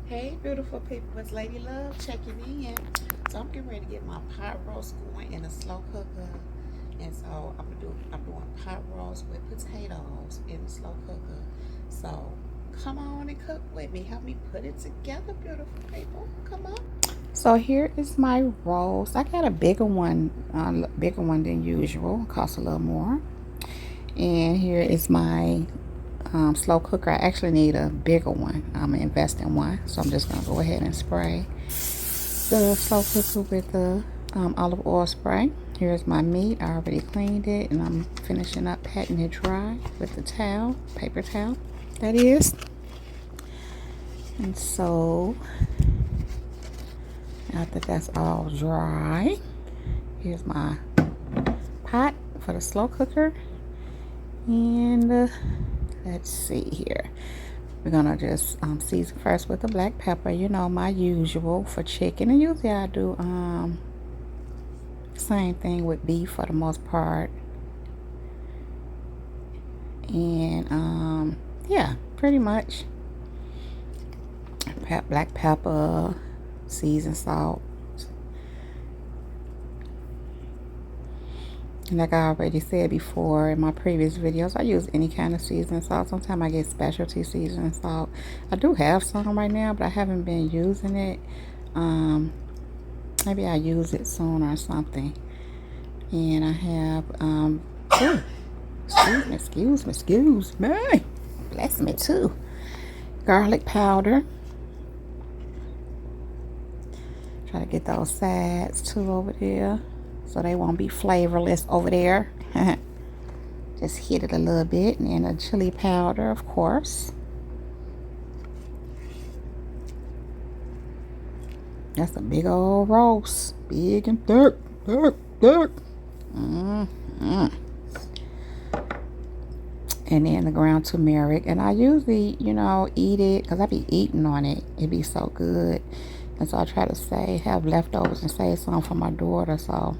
Hey, beautiful people, it's Lady Love checking in. So I'm getting ready to get my pot roast going in a slow cooker, and so I'm doing pot roast with potatoes in a slow cooker. So come on and cook with me. Help me put it together, beautiful people. Come on. So here is my roast. I got a bigger one than usual. Costs a little more. And here is my slow cooker. I actually need a bigger one. I'm gonna invest in one, so I'm just gonna go ahead and spray the slow cooker with the olive oil spray. Here's my meat. I already cleaned it, and I'm finishing up patting it dry with the towel, paper towel, that is. And so after that's all dry, here's my pot for the slow cooker, and let's see here. We're gonna just season first with the black pepper. You know, my usual for chicken, and usually I do same thing with beef for the most part. And yeah, pretty much black pepper, seasoned salt. And like I already said before in my previous videos, I use any kind of seasoning salt. Sometimes I get specialty seasoning salt. I do have some right now, but I haven't been using it. Maybe I use it soon or something. And I have, oh, excuse me. Bless me too. Garlic powder. Try to get those sides too over there, so they won't be flavorless over there. Just hit it a little bit, and then a chili powder, of course. That's a big old roast, big and thick. And then the ground turmeric, and I usually, eat it because I be eating on it. It be so good, and so I try to have leftovers and save some for my daughter. So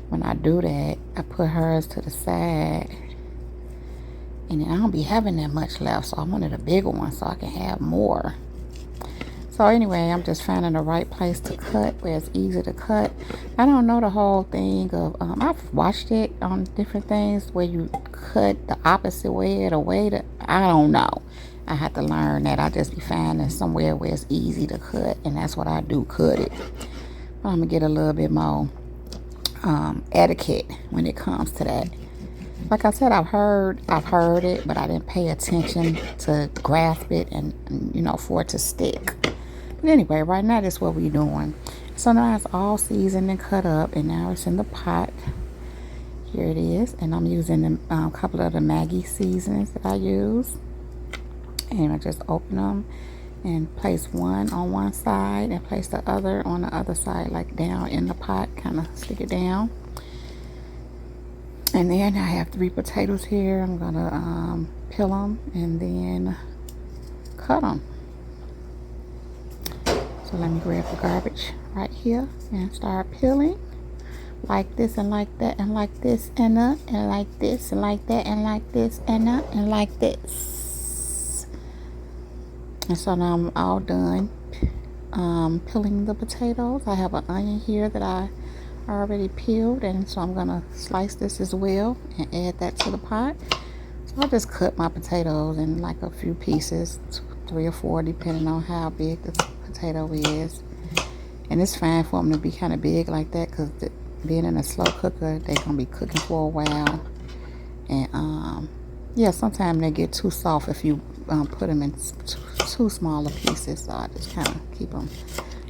when I do that, I put hers to the side, and then I don't be having that much left, so I wanted a bigger one so I can have more. So anyway, I'm just finding the right place to cut where it's easy to cut. I don't know the whole thing of, I've watched it on different things where you cut the opposite way or the way that, I don't know. I have to learn that. I just be finding somewhere where it's easy to cut, and that's what I do, cut it. But I'm gonna get a little bit more etiquette when it comes to that. Like I said, I've heard it, but I didn't pay attention to grasp it and for it to stick. But anyway, right now that's what we're doing. So now it's all seasoned and cut up, and now it's in the pot. Here it is, and I'm using a couple of the Maggi seasonings that I use. And I just open them and place one on one side and place the other on the other side, like down in the pot, kind of stick it down. And then I have 3 potatoes here. I'm gonna peel them and then cut them. So let me grab the garbage right here and start peeling like this and like that and like this and like this and like that and like this and like this. And so now I'm all done peeling the potatoes. I have an onion here that I already peeled, and so I'm gonna slice this as well and add that to the pot. So I just cut my potatoes in like a few pieces, 3 or 4 depending on how big the potato is. And it's fine for them to be kind of big like that, because being in a slow cooker, they're gonna be cooking for a while. And yeah, sometimes they get too soft if you put them in too smaller pieces. So I just kind of keep them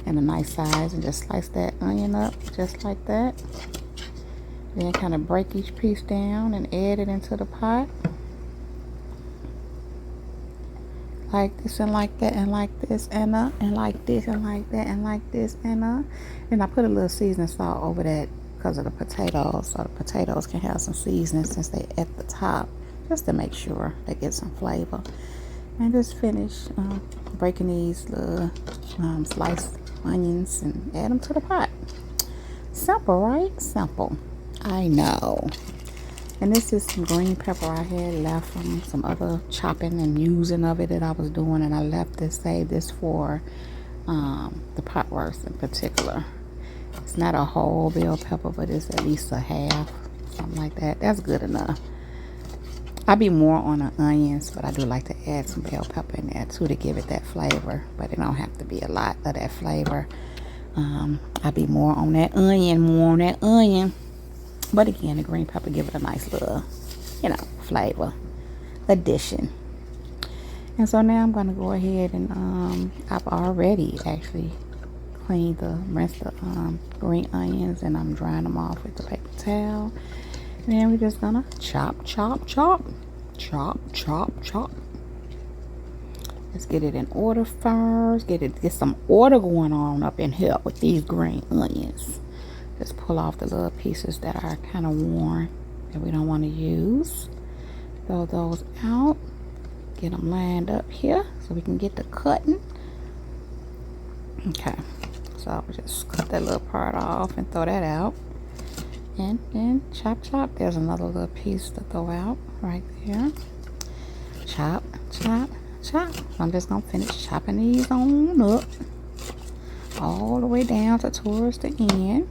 in a nice size and just slice that onion up just like that. Then kind of break each piece down and add it into the pot. Like this and like that and like this and like this and like that and like this and I put a little seasoning salt over that because of the potatoes, so the potatoes can have some seasoning since they at the top, just to make sure they get some flavor. And just finish breaking these little sliced onions and add them to the pot. Simple, right? Simple. I know. And this is some green pepper I had left from some other chopping and using of it that I was doing. And I left this, saved this for the pot roast in particular. It's not a whole bell pepper, but it's at least a half, something like that. That's good enough. I'd be more on the onions, but I do like to add some bell pepper in there too to give it that flavor. But it don't have to be a lot of that flavor. I'd be more on that onion, But again, the green pepper give it a nice little, flavor addition. And so now I'm going to go ahead and I've already actually rinsed the green onions, and I'm drying them off with the paper towel. And then we're just going to chop. Let's get it in order first. Get some order going on up in here with these green onions. Just pull off the little pieces that are kind of worn that we don't want to use. Throw those out. Get them lined up here so we can get the cutting. Okay, so I'll just cut that little part off and throw that out. And then chop. There's another little piece to throw out right there. Chop. I'm just going to finish chopping these on up. All the way down to towards the end.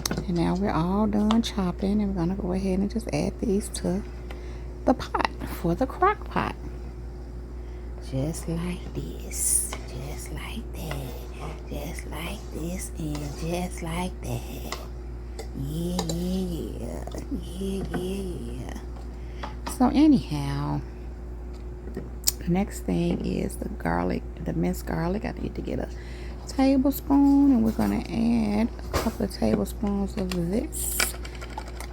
And now we're all done chopping, and we're going to go ahead and just add these to the pot for the crock pot. Just like this. Just like that. Just like this, and just like that. Yeah. So anyhow, the next thing is the garlic, the minced garlic. I need to get a tablespoon, and we're going to add a couple of tablespoons of this.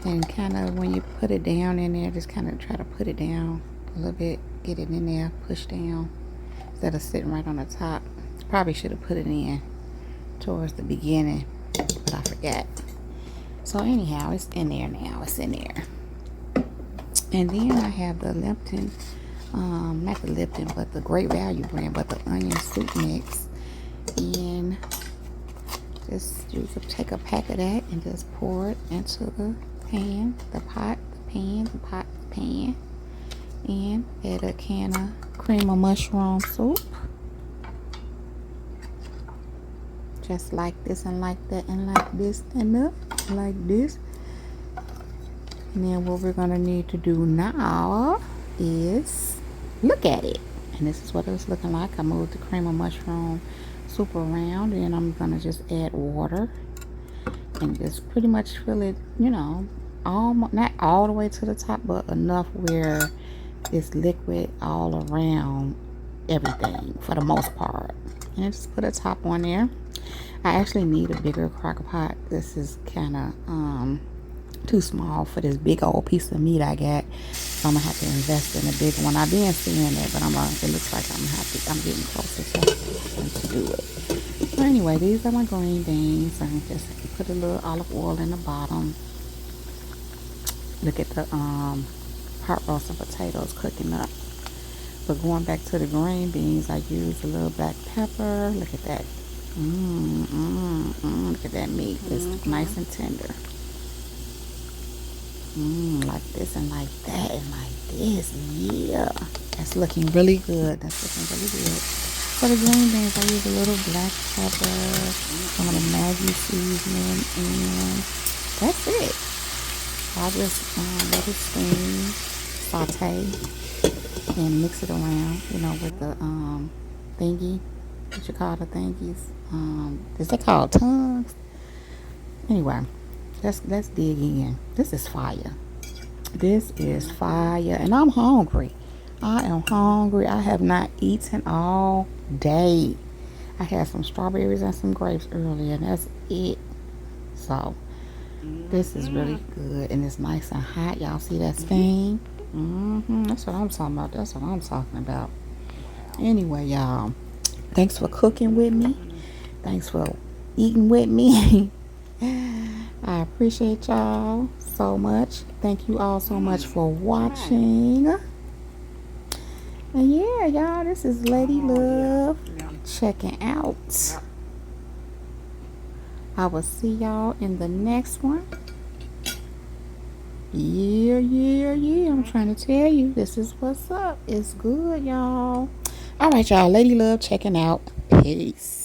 And kind of when you put it down in there, just kind of try to put it down a little bit. Get it in there, push down, instead of sitting right on the top. Probably should have put it in towards the beginning, but I forgot. So anyhow, it's in there now. It's in there. And then I have the Lipton, not the Lipton, but the Great Value brand, but the onion soup mix. And just take a pack of that and just pour it into the pan, the pot, the pan. And add a can of cream of mushroom soup. Just like this and like that and like this and like this. And then what we're going to need to do now is look at it. And this is what it's looking like. I moved the cream of mushroom soup around, and I'm going to just add water and just pretty much fill it, almost, not all the way to the top, but enough where it's liquid all around everything for the most part. And just put a top on there. I actually need a bigger crock pot. This is kind of too small for this big old piece of meat I got. So I'm gonna have to invest in a big one. I've been seeing it, but it looks like I'm getting closer to do it. So anyway, these are my green beans. I just put a little olive oil in the bottom. Look at the pot roast and potatoes cooking up. But going back to the green beans, I used a little black pepper. Look at that. Look at that meat. It's nice and tender. Like this and like that and like this. Yeah. That's looking really good. For the green beans, I use a little black pepper, some of the Maggi seasoning, and that's it. I'll just let it steam, saute, and mix it around, with the thingy. What you call the thingies? Is that called tongues? Anyway, let's dig in. This is fire. And I'm hungry. I am hungry. I have not eaten all day. I had some strawberries and some grapes earlier, and that's it. So this is really good, and it's nice and hot. Y'all see that steam? That's what I'm talking about. Anyway, y'all, thanks for cooking with me. Thanks for eating with me. I appreciate y'all so much. Thank you all so much for watching. And yeah, y'all, this is Lady Love checking out. I will see y'all in the next one. Yeah, yeah, yeah. I'm trying to tell you, this is what's up. It's good, y'all. All right, y'all. Lady Love checking out. Peace.